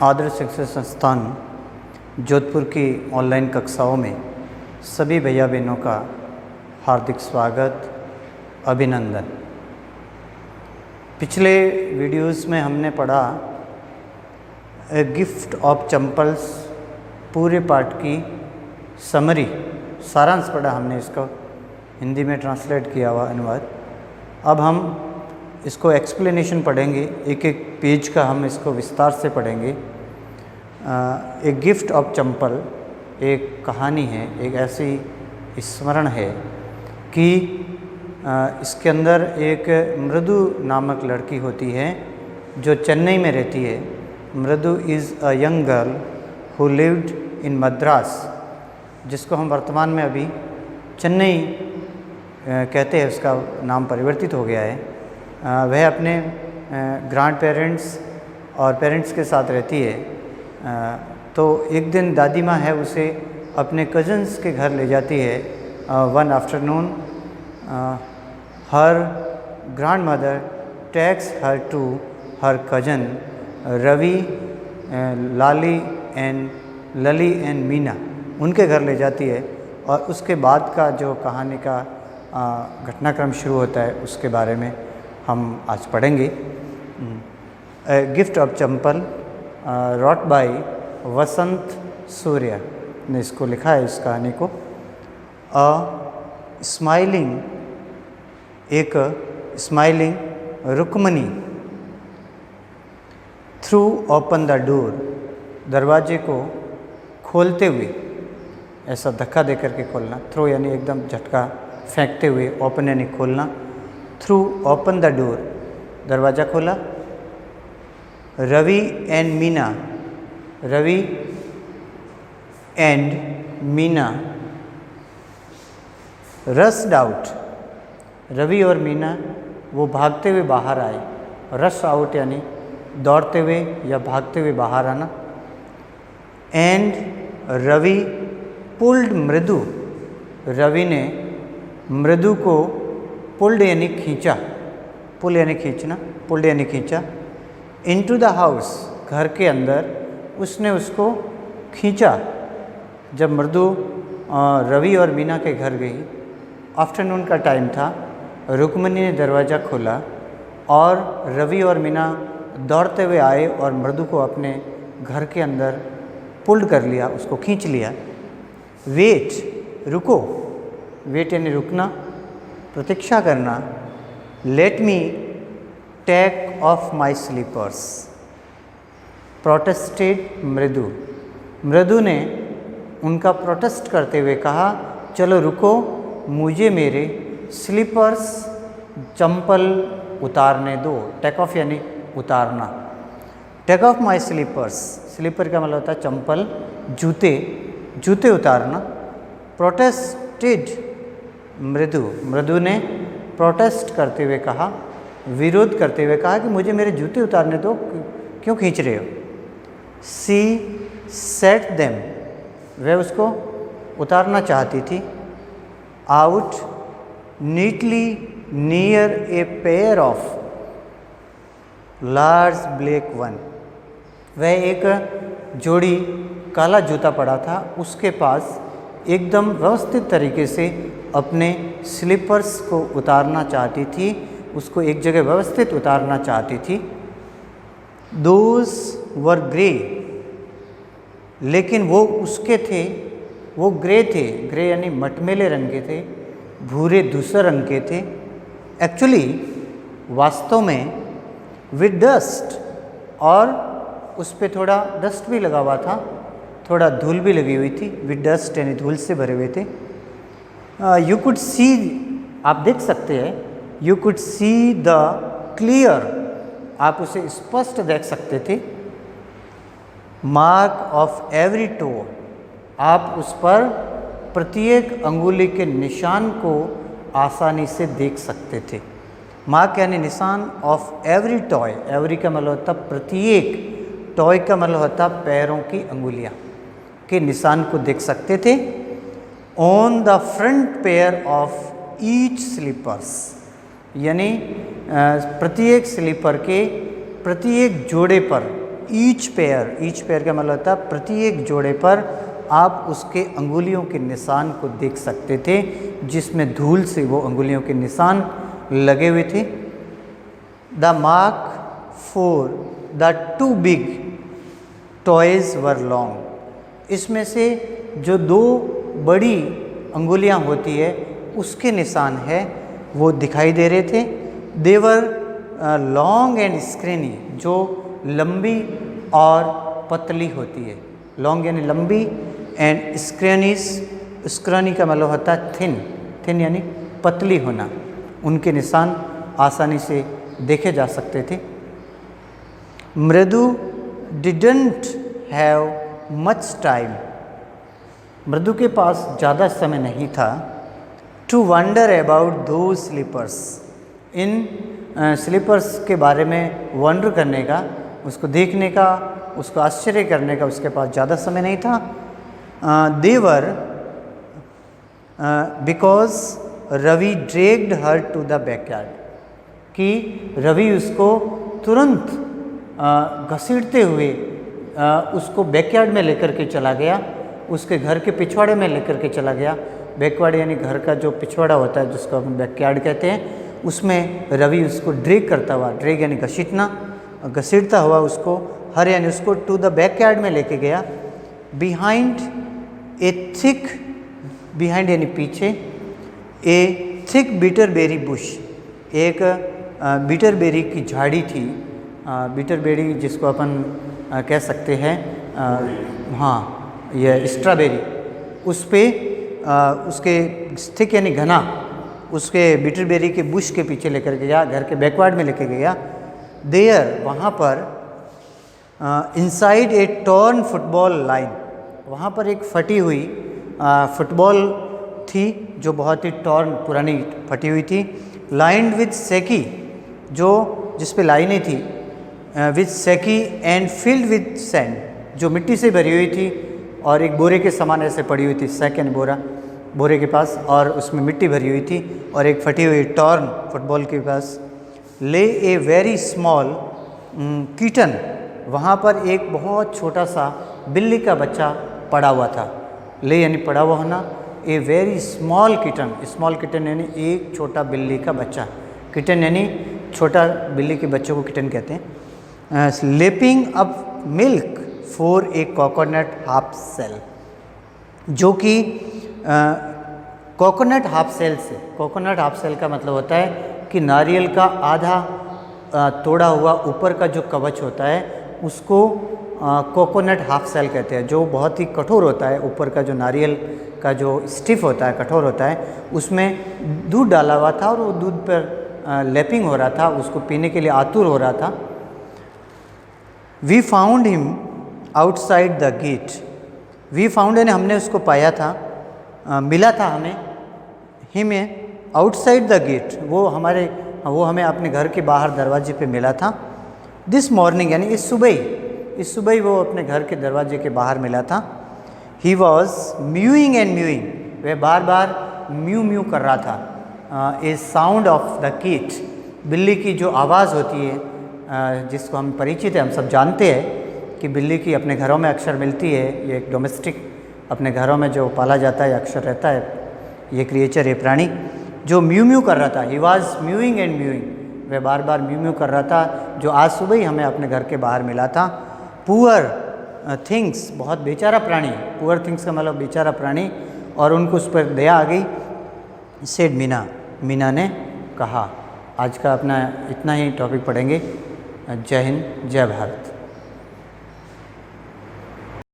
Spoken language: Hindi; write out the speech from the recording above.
आदर्श शिक्षा संस्थान जोधपुर की ऑनलाइन कक्षाओं में सभी भैया बहनों का हार्दिक स्वागत, अभिनंदन। पिछले वीडियोस में हमने पढ़ा ए गिफ्ट ऑफ चंपल्स, पूरे पाठ की समरी, सारांश पढ़ा हमने, इसको हिंदी में ट्रांसलेट किया हुआ अनुवाद। अब हम इसको एक्सप्लेनेशन पढ़ेंगे, एक एक पेज का हम इसको विस्तार से पढ़ेंगे। एक गिफ्ट ऑफ चंपल एक कहानी है, एक ऐसी स्मरण है कि इसके अंदर एक मृदु नामक लड़की होती है जो चेन्नई में रहती है। मृदु is a young girl who lived in Madras, जिसको हम वर्तमान में अभी चेन्नई कहते हैं, उसका नाम परिवर्तित हो गया है। वह अपने ग्रैंड पेरेंट्स और पेरेंट्स के साथ रहती है। तो एक दिन दादी माँ है उसे अपने कज़न्स के घर ले जाती है। One afternoon her grandmother takes her to her cousin Ravi, Lalli and Meena, उनके घर ले जाती है। और उसके बाद का जो कहानी का घटनाक्रम शुरू होता है उसके बारे में हम आज पढ़ेंगे। Gift of chappal wrote by Vasant Surya ने इसको लिखा है, इस कहानी को। स्माइलिंग, एक smiling Rukmini threw open the door, दरवाजे को खोलते हुए, ऐसा धक्का दे करके खोलना, थ्रू यानी एकदम झटका फेंकते हुए, ओपन यानी खोलना, थ्रू ओपन द डोर, दरवाज़ा खोला। Ravi and Meena, Ravi and Meena rushed out, Ravi और मीना वो भागते हुए बाहर आए। रश आउट यानी दौड़ते हुए या भागते हुए बाहर आना। एंड रवि पुल्ड मृदु, रवि ने मृदु को पुल्ड यानी खींचा, पुल यानी खींचना, पुल्ड यानी खींचा। इनटू द हाउस, घर के अंदर उसने उसको खींचा। जब मृदु रवि और मीना के घर गई, आफ्टरनून का टाइम था, रुक्मणी ने दरवाज़ा खोला और रवि और मीना दौड़ते हुए आए और मृदु को अपने घर के अंदर पुल्ड कर लिया, उसको खींच लिया। वेट, रुको, वेट यानी रुकना, प्रतीक्षा करना। Let me take off my slippers, protested Mridu, Mridu ने उनका प्रोटेस्ट करते हुए कहा, चलो रुको, मुझे मेरे स्लीपर्स, चंपल उतारने दो। टेक ऑफ यानी उतारना। Take off my slippers, slipper का मतलब होता है चंपल, जूते, जूते उतारना। प्रोटेस्टेड मृदु, मृदु ने प्रोटेस्ट करते हुए कहा, विरोध करते हुए कहा कि मुझे मेरे जूते उतारने दो, क्यों खींच रहे हो। सी सेट देम, वह उसको उतारना चाहती थी। Out neatly near a pair of large black one, वह एक जोड़ी काला जूता पड़ा था, उसके पास एकदम व्यवस्थित तरीके से अपने स्लीपर्स को उतारना चाहती थी, उसको एक जगह व्यवस्थित उतारना चाहती थी। दोज वर ग्रे, लेकिन वो उसके थे, वो ग्रे थे, ग्रे यानी मटमेले रंग के थे, भूरे धूसर रंग के थे। एक्चुअली वास्तव में विद डस्ट, और उस पर थोड़ा डस्ट भी लगा हुआ था, थोड़ा धूल भी लगी हुई थी। विद डस्ट यानी धूल से भरे हुए थे। यू कुड सी, आप देख सकते हैं, you could see the clear, आप उसे स्पष्ट देख सकते थे। मार्क ऑफ एवरी टो, आप उस पर प्रत्येक अंगुली के निशान को आसानी से देख सकते थे। मार्क यानी निशान, ऑफ एवरी टॉय, एवरी का मतलब होता प्रत्येक, टॉय का मतलब होता पैरों की अंगुलियां के निशान को देख सकते थे। On the front pair of each slippers, यानी प्रत्येक स्लीपर के प्रत्येक जोड़े पर ईच पेयर का मतलब होता है प्रत्येक जोड़े पर आप उसके अंगुलियों के निशान को देख सकते थे, जिसमें धूल से वो अंगुलियों के निशान लगे हुए थे। The mark for the two big toys were long, इसमें से जो दो बड़ी अंगुलियां होती है उसके निशान है वो दिखाई दे रहे थे। देवर लॉन्ग एंड स्क्रीनी, जो लंबी और पतली होती है। लॉन्ग यानी लंबी एंड स्क्रैनी का मतलब होता है थिन यानी पतली होना। उनके निशान आसानी से देखे जा सकते थे। मृदु डिडंट हैव मच टाइम, मृदु के पास ज़्यादा समय नहीं था। टू वंडर अबाउट दो स्लीपर्स, इन स्लीपर्स के बारे में वंडर करने का, उसको देखने का, उसको आश्चर्य करने का उसके पास ज़्यादा समय नहीं था। They were because Ravi dragged her to the backyard, कि रवि उसको तुरंत घसीटते हुए उसको बैकयार्ड में लेकर के चला गया, उसके घर के पिछवाड़े में लेकर के चला गया। बैकयार्ड यानी घर का जो पिछवाड़ा होता है जिसको हम बैकयार्ड कहते हैं, उसमें रवि उसको ड्रैग करता हुआ, ड्रैग यानी घसीटना, घसीटता हुआ उसको हर यानी उसको टू द बैकयार्ड में लेके गया। बिहाइंड ए थिक, बिहाइंड यानी पीछे, ए थिक बीटरबेरी बुश, एक बीटरबेरी की झाड़ी थी। बीटरबेरी जिसको अपन कह सकते हैं हाँ यह स्ट्रॉबेरी, उस पर उसके थिक यानी घना, उसके बीटरबेरी के बुश के पीछे लेकर गया, घर के बैकवर्ड में लेकर गया। देयर, वहाँ पर inside a torn football line, वहाँ पर एक फटी हुई फुटबॉल थी जो बहुत ही टॉर्न पुरानी फटी हुई थी। लाइंड विथ सेकी, जो जिस पे लाइनें थी, with sacking and filled with sand, जो मिट्टी से भरी हुई थी और एक बोरे के समान ऐसे पड़ी हुई थी। सैक एंड बोरा, बोरे के पास, और उसमें मिट्टी भरी हुई थी और एक फटी हुई टॉर्न फुटबॉल के पास। ले ए वेरी स्मॉल किटन, वहाँ पर एक बहुत छोटा सा बिल्ली का बच्चा पड़ा हुआ था। ले यानी पड़ा हुआ होना, a very small kitten, small kitten यानी एक छोटा बिल्ली का बच्चा, किटन यानी छोटा बिल्ली के बच्चों को किटन कहते हैं। Lapping up milk for a coconut half shell, जो कि कोकोनट हाफ सेल से, कोकोनट हाफ सेल का मतलब होता है कि नारियल का आधा तोड़ा हुआ ऊपर का जो कवच होता है उसको कोकोनट हाफ सेल कहते हैं, जो बहुत ही कठोर होता है। ऊपर का जो नारियल का जो स्टिफ होता है, कठोर होता है, उसमें दूध डाला हुआ था और वो दूध पर लैपिंग हो रहा था, उसको पीने के लिए आतुर हो रहा था। We found him outside the gate, we found यानी हमने उसको पाया था, मिला था हमें, हिम आउटसाइड द गेट, वो हमें अपने घर के बाहर दरवाजे पे मिला था। दिस मॉर्निंग यानी इस सुबह वो अपने घर के दरवाजे के बाहर मिला था। He was mowing and mowing, वह बार बार म्यू म्यू कर रहा था। ए साउंड ऑफ द कीट, बिल्ली की जो आवाज़ होती है जिसको हम परिचित हैं, हम सब जानते हैं कि बिल्ली की अपने घरों में अक्सर मिलती है। ये एक डोमेस्टिक अपने घरों में जो पाला जाता है अक्सर रहता है ये क्रिएचर, ये प्राणी जो म्यू म्यू कर रहा था। He was mowing and mowing, वह बार बार म्यू म्यू कर रहा था, जो आज सुबह ही हमें अपने घर के बाहर मिला था। पुअर थिंग्स, बहुत बेचारा प्राणी, पुअर थिंग्स का मतलब बेचारा प्राणी, और उनको उस पर दया आ गई। सेड मीना, मीना ने कहा। आज का अपना इतना ही टॉपिक पढ़ेंगे। जय हिंद, जय भारत।